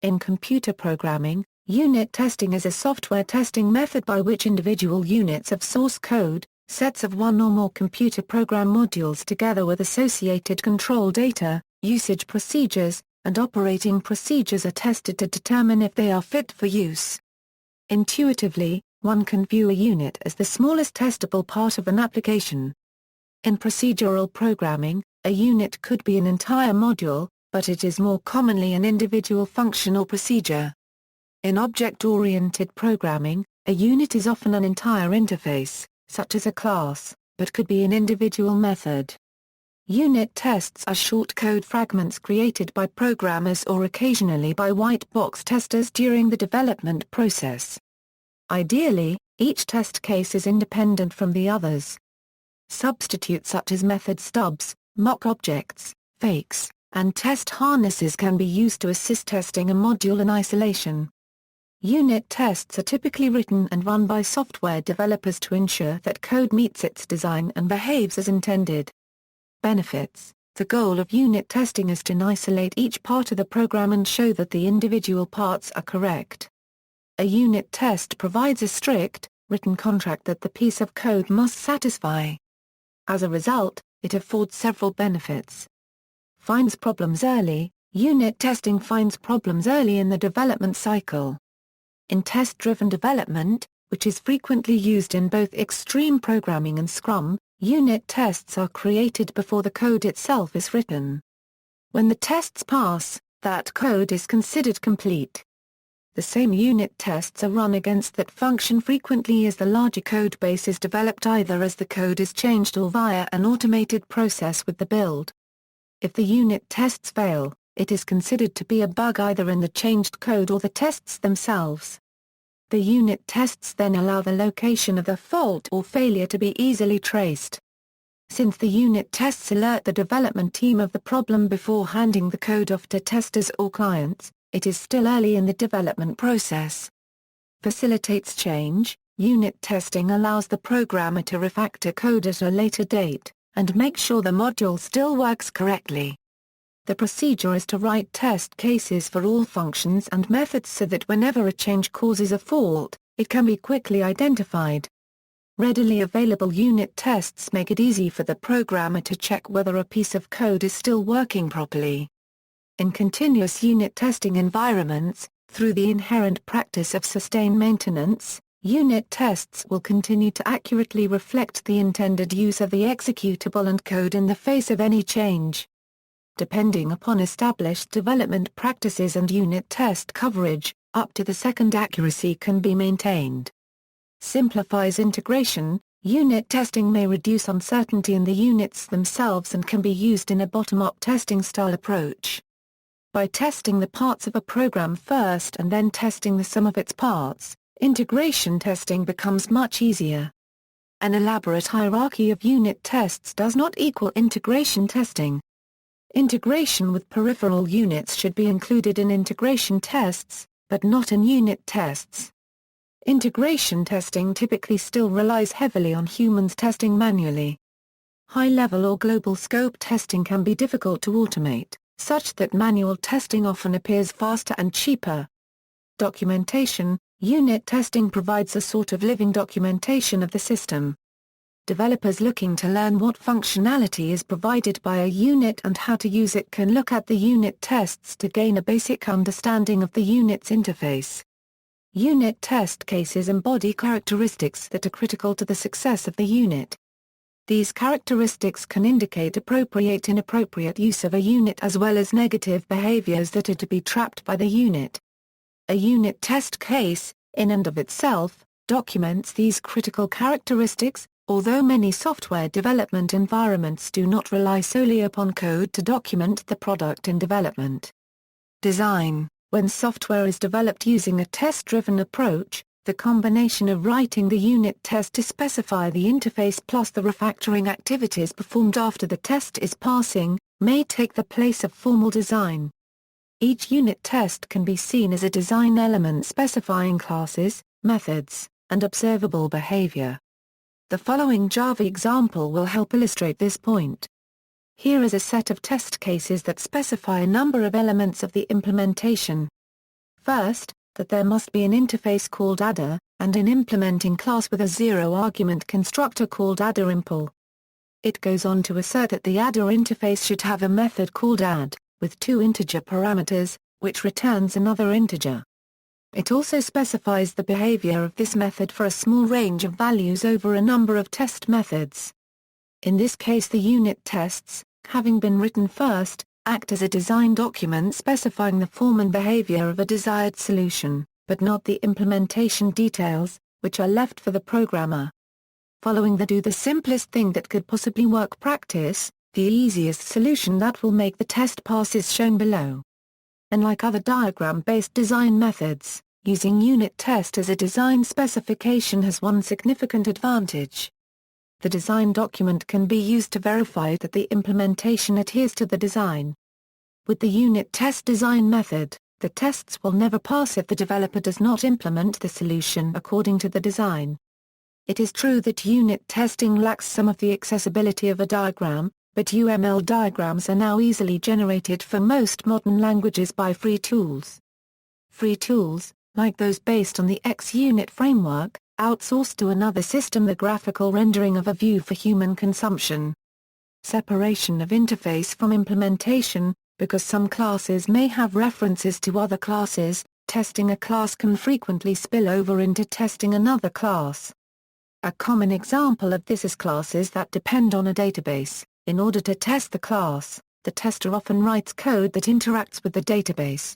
In computer programming, unit testing is a software testing method by which individual units of source code, sets of one or more computer program modules together with associated control data, usage procedures, and operating procedures are tested to determine if they are fit for use. Intuitively, one can view a unit as the smallest testable part of an application. In procedural programming, a unit could be an entire module, but it is more commonly an individual function or procedure. In object-oriented programming, a unit is often an entire interface, such as a class, but could be an individual method. Unit tests are short code fragments created by programmers or occasionally by white box testers during the development process. Ideally, each test case is independent from the others. Substitutes such as method stubs, mock objects, fakes, and test harnesses can be used to assist testing a module in isolation. Unit tests are typically written and run by software developers to ensure that code meets its design and behaves as intended. Benefits: the goal of unit testing is to isolate each part of the program and show that the individual parts are correct. A unit test provides a strict, written contract that the piece of code must satisfy. As a result, it affords several benefits. Finds problems early: unit testing finds problems early in the development cycle. In test-driven development, which is frequently used in both extreme programming and Scrum, unit tests are created before the code itself is written. When the tests pass, that code is considered complete. The same unit tests are run against that function frequently as the larger code base is developed, either as the code is changed or via an automated process with the build. If the unit tests fail, it is considered to be a bug either in the changed code or the tests themselves. The unit tests then allow the location of the fault or failure to be easily traced. Since the unit tests alert the development team of the problem before handing the code off to testers or clients, it is still early in the development process. Facilitates change: unit testing allows the programmer to refactor code at a later date, and make sure the module still works correctly. The procedure is to write test cases for all functions and methods so that whenever a change causes a fault, it can be quickly identified. Readily available unit tests make it easy for the programmer to check whether a piece of code is still working properly. In continuous unit testing environments, through the inherent practice of sustained maintenance, unit tests will continue to accurately reflect the intended use of the executable and code in the face of any change. Depending upon established development practices and unit test coverage, up to the second accuracy can be maintained. Simplifies integration: unit testing may reduce uncertainty in the units themselves and can be used in a bottom-up testing style approach. By testing the parts of a program first and then testing the sum of its parts, integration testing becomes much easier. An elaborate hierarchy of unit tests does not equal integration testing. Integration with peripheral units should be included in integration tests, but not in unit tests. Integration testing typically still relies heavily on humans testing manually. High-level or global scope testing can be difficult to automate, such that manual testing often appears faster and cheaper. Documentation: unit testing provides a sort of living documentation of the system. Developers looking to learn what functionality is provided by a unit and how to use it can look at the unit tests to gain a basic understanding of the unit's interface. Unit test cases embody characteristics that are critical to the success of the unit. These characteristics can indicate appropriate-inappropriate use of a unit as well as negative behaviors that are to be trapped by the unit. A unit test case, in and of itself, documents these critical characteristics, although many software development environments do not rely solely upon code to document the product in development. Design: when software is developed using a test-driven approach, the combination of writing the unit test to specify the interface plus the refactoring activities performed after the test is passing, may take the place of formal design. Each unit test can be seen as a design element specifying classes, methods, and observable behavior. The following Java example will help illustrate this point. Here is a set of test cases that specify a number of elements of the implementation. First, that there must be an interface called adder, and an implementing class with a zero-argument constructor called adder_impl. It goes on to assert that the adder interface should have a method called add, with two integer parameters, which returns another integer. It also specifies the behavior of this method for a small range of values over a number of test methods. In this case the unit tests, having been written first, act as a design document specifying the form and behavior of a desired solution, but not the implementation details, which are left for the programmer. Following the simplest thing that could possibly work practice, the easiest solution that will make the test pass is shown below. Unlike other diagram-based design methods, using unit test as a design specification has one significant advantage. The design document can be used to verify that the implementation adheres to the design. With the unit test design method, the tests will never pass if the developer does not implement the solution according to the design. It is true that unit testing lacks some of the accessibility of a diagram, but UML diagrams are now easily generated for most modern languages by free tools. Free tools, like those based on the XUnit framework, outsource to another system the graphical rendering of a view for human consumption. Separation of interface from implementation. Because some classes may have references to other classes, testing a class can frequently spill over into testing another class. A common example of this is classes that depend on a database. In order to test the class, the tester often writes code that interacts with the database.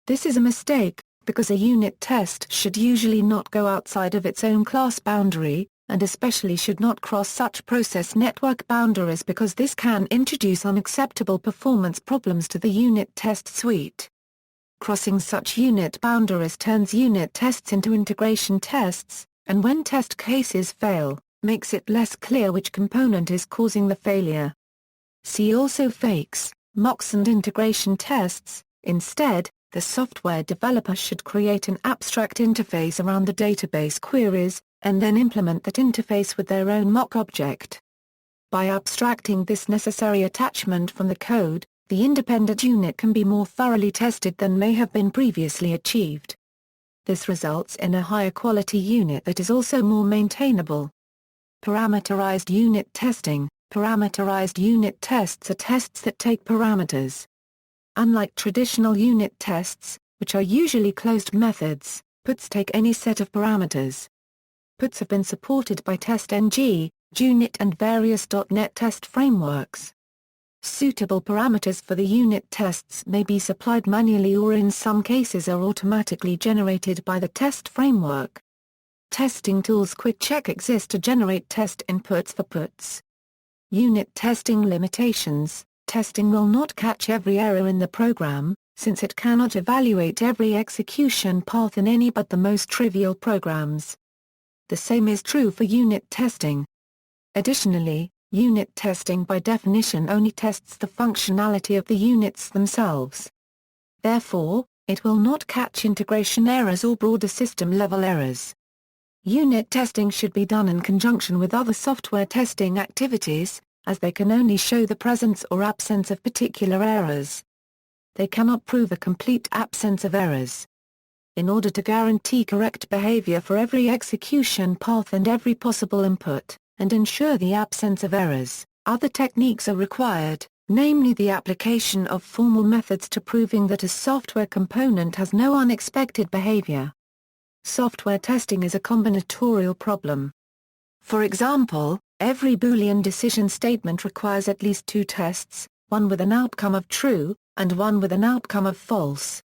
This is a mistake, because a unit test should usually not go outside of its own class boundary, and especially should not cross such process network boundaries because this can introduce unacceptable performance problems to the unit test suite. Crossing such unit boundaries turns unit tests into integration tests, and when test cases fail, makes it less clear which component is causing the failure. See also fakes, mocks and integration tests. Instead, the software developer should create an abstract interface around the database queries, and then implement that interface with their own mock object. By abstracting this necessary attachment from the code, the independent unit can be more thoroughly tested than may have been previously achieved. This results in a higher quality unit that is also more maintainable. Parameterized unit testing. Parameterized unit tests are tests that take parameters. Unlike traditional unit tests, which are usually closed methods, puts take any set of parameters. Puts have been supported by TestNG, Junit and various .NET test frameworks. Suitable parameters for the unit tests may be supplied manually or in some cases are automatically generated by the test framework. Testing tools QuickCheck exist to generate test inputs for puts. Unit testing limitations. Testing will not catch every error in the program, since it cannot evaluate every execution path in any but the most trivial programs. The same is true for unit testing. Additionally, unit testing by definition only tests the functionality of the units themselves. Therefore, it will not catch integration errors or broader system-level errors. Unit testing should be done in conjunction with other software testing activities, as they can only show the presence or absence of particular errors. They cannot prove a complete absence of errors. In order to guarantee correct behavior for every execution path and every possible input, and ensure the absence of errors, other techniques are required, namely the application of formal methods to proving that a software component has no unexpected behavior. Software testing is a combinatorial problem. For example, every Boolean decision statement requires at least two tests, one with an outcome of true, and one with an outcome of false.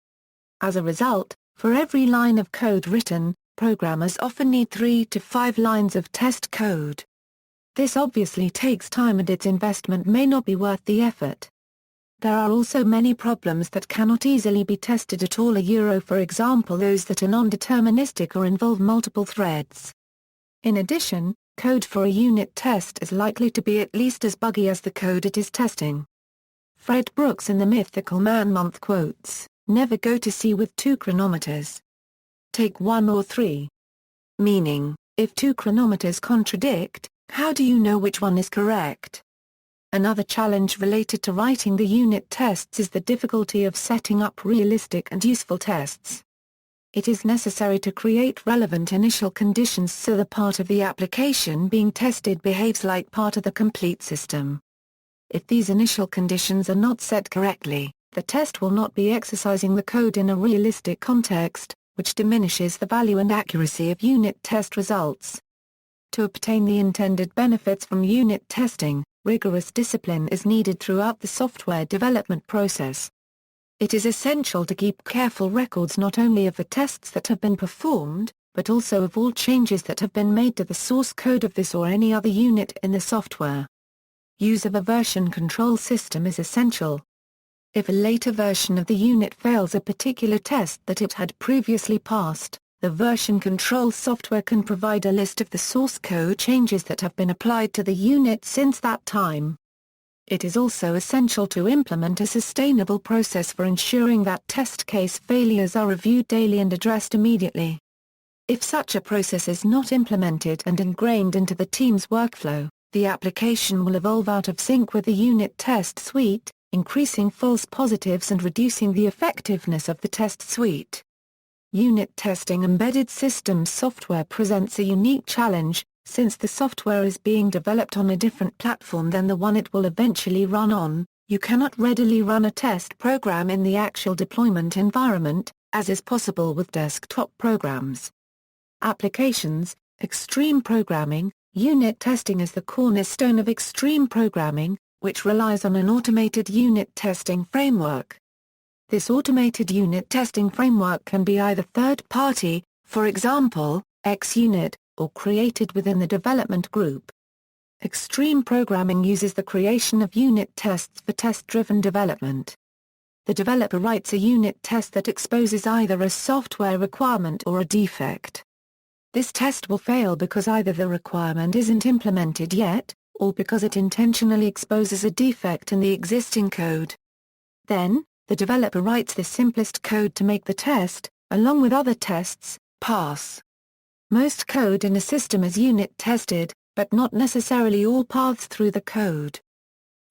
As a result, for every line of code written, programmers often need 3 to 5 lines of test code. This obviously takes time and its investment may not be worth the effort. There are also many problems that cannot easily be tested at all, for example those that are non-deterministic or involve multiple threads. In addition, code for a unit test is likely to be at least as buggy as the code it is testing. Fred Brooks in the Mythical Man Month quotes, "Never go to sea with 2 chronometers. Take 1 or 3. Meaning, if 2 chronometers contradict, how do you know which one is correct?" Another challenge related to writing the unit tests is the difficulty of setting up realistic and useful tests. it is necessary to create relevant initial conditions so the part of the application being tested behaves like part of the complete system. If these initial conditions are not set correctly, the test will not be exercising the code in a realistic context, which diminishes the value and accuracy of unit test results. To obtain the intended benefits from unit testing, rigorous discipline is needed throughout the software development process. It is essential to keep careful records not only of the tests that have been performed, but also of all changes that have been made to the source code of this or any other unit in the software. Use of a version control system is essential. If a later version of the unit fails a particular test that it had previously passed, the version control software can provide a list of the source code changes that have been applied to the unit since that time. It is also essential to implement a sustainable process for ensuring that test case failures are reviewed daily and addressed immediately. If such a process is not implemented and ingrained into the team's workflow, the application will evolve out of sync with the unit test suite, increasing false positives and reducing the effectiveness of the test suite. Unit testing embedded systems software presents a unique challenge, since the software is being developed on a different platform than the one it will eventually run on. You cannot readily run a test program in the actual deployment environment, as is possible with desktop programs. Applications, extreme programming. Unit testing is the cornerstone of extreme programming, which relies on an automated unit testing framework. This automated unit testing framework can be either third-party, for example, XUnit, or created within the development group. Extreme programming uses the creation of unit tests for test-driven development. The developer writes a unit test that exposes either a software requirement or a defect. This test will fail because either the requirement isn't implemented yet, or because it intentionally exposes a defect in the existing code. Then, the developer writes the simplest code to make the test, along with other tests, pass. Most code in a system is unit tested, but not necessarily all paths through the code.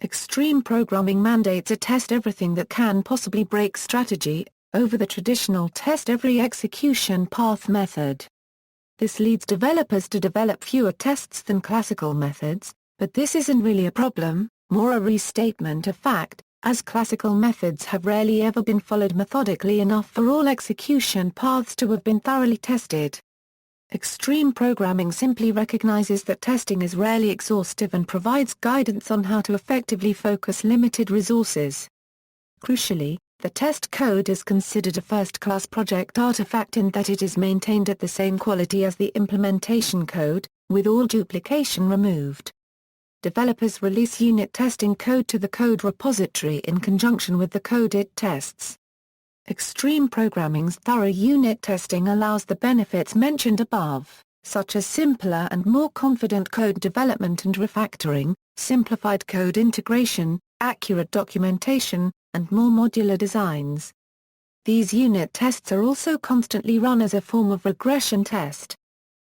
Extreme programming mandates a test everything that can possibly break strategy, over the traditional test every execution path method. This leads developers to develop fewer tests than classical methods, but this isn't really a problem, more a restatement of fact, as classical methods have rarely ever been followed methodically enough for all execution paths to have been thoroughly tested. Extreme programming simply recognizes that testing is rarely exhaustive and provides guidance on how to effectively focus limited resources. Crucially, the test code is considered a first-class project artifact in that it is maintained at the same quality as the implementation code, with all duplication removed. Developers release unit testing code to the code repository in conjunction with the code it tests. Extreme programming's thorough unit testing allows the benefits mentioned above, such as simpler and more confident code development and refactoring, simplified code integration, accurate documentation, and more modular designs. These unit tests are also constantly run as a form of regression test.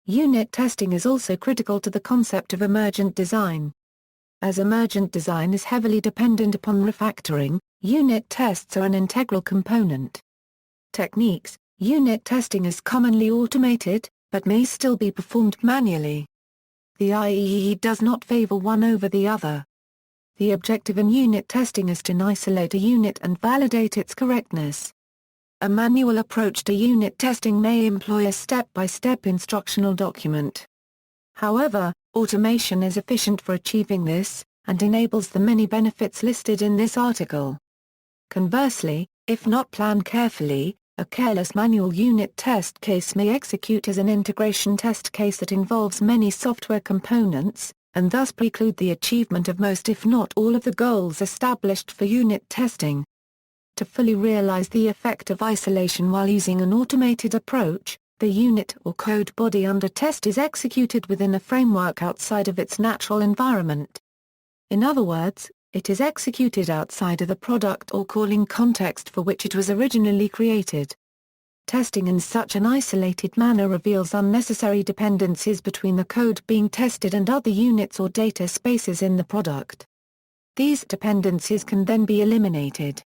Unit testing is also critical to the concept of emergent design. As emergent design is heavily dependent upon refactoring, unit tests are an integral component. Techniques: unit testing is commonly automated, but may still be performed manually. The IEEE does not favor one over the other. The objective in unit testing is to isolate a unit and validate its correctness. A manual approach to unit testing may employ a step-by-step instructional document. However, automation is efficient for achieving this, and enables the many benefits listed in this article. Conversely, if not planned carefully, a careless manual unit test case may execute as an integration test case that involves many software components, and thus preclude the achievement of most if not all of the goals established for unit testing. To fully realize the effect of isolation while using an automated approach, the unit or code body under test is executed within a framework outside of its natural environment. In other words, it is executed outside of the product or calling context for which it was originally created. Testing in such an isolated manner reveals unnecessary dependencies between the code being tested and other units or data spaces in the product. These dependencies can then be eliminated.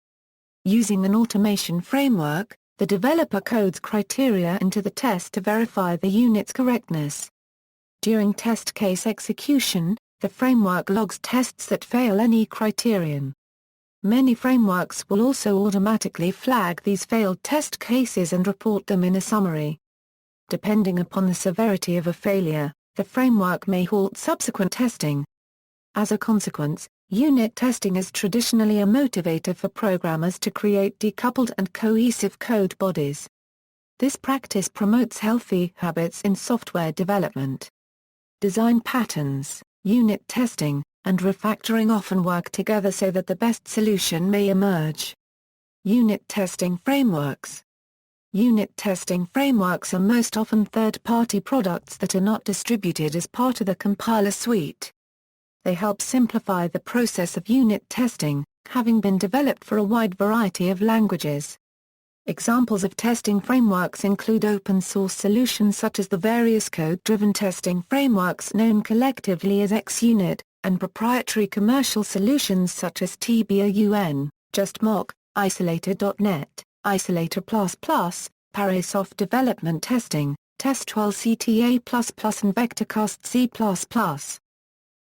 Using an automation framework, the developer codes criteria into the test to verify the unit's correctness. During test case execution, the framework logs tests that fail any criterion. Many frameworks will also automatically flag these failed test cases and report them in a summary. Depending upon the severity of a failure, the framework may halt subsequent testing. As a consequence, unit testing is traditionally a motivator for programmers to create decoupled and cohesive code bodies. This practice promotes healthy habits in software development. Design patterns, unit testing, and refactoring often work together so that the best solution may emerge. Unit testing frameworks. Unit testing frameworks are most often third-party products that are not distributed as part of the compiler suite. They help simplify the process of unit testing, having been developed for a wide variety of languages. Examples of testing frameworks include open-source solutions such as the various code-driven testing frameworks known collectively as XUnit, and proprietary commercial solutions such as TBOUN, JustMock, Isolator.net, Isolator++, Parasoft Development Testing, Testwell CTA++ and VectorCast C++.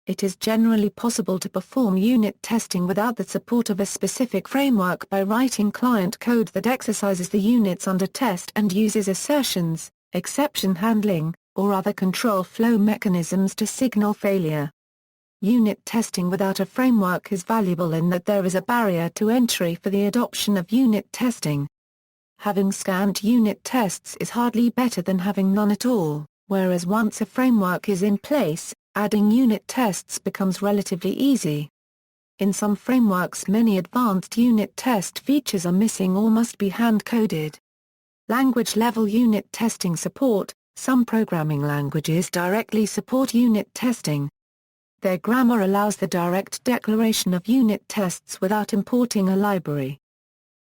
It is generally possible to perform unit testing without the support of a specific framework by writing client code that exercises the units under test and uses assertions, exception handling, or other control flow mechanisms to signal failure. Unit testing without a framework is valuable in that there is a barrier to entry for the adoption of unit testing. Having scant unit tests is hardly better than having none at all, whereas once a framework is in place, adding unit tests becomes relatively easy. In some frameworks many advanced unit test features are missing or must be hand-coded. Language-level unit testing support. Some programming languages directly support unit testing. Their grammar allows the direct declaration of unit tests without importing a library.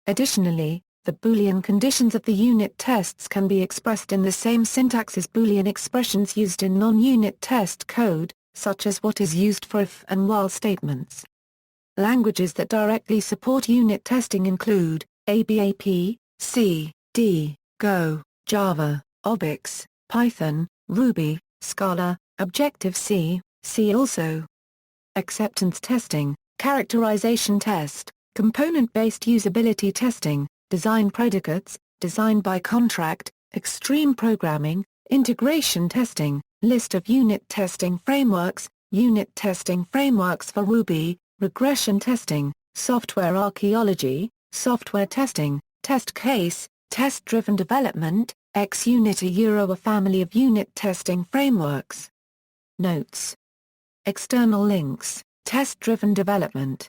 Additionally, the Boolean conditions of the unit tests can be expressed in the same syntax as Boolean expressions used in non-unit test code, such as what is used for if and while statements. Languages that directly support unit testing include ABAP, C, D, Go, Java, Obix, Python, Ruby, Scala, Objective-C, C also. Acceptance testing, characterization test, component-based usability testing, design predicates, design by contract, extreme programming, integration testing, list of unit testing frameworks for Ruby, regression testing, software archaeology, software testing, test case, test-driven development, XUnit a family of unit testing frameworks. Notes. External links, test-driven development.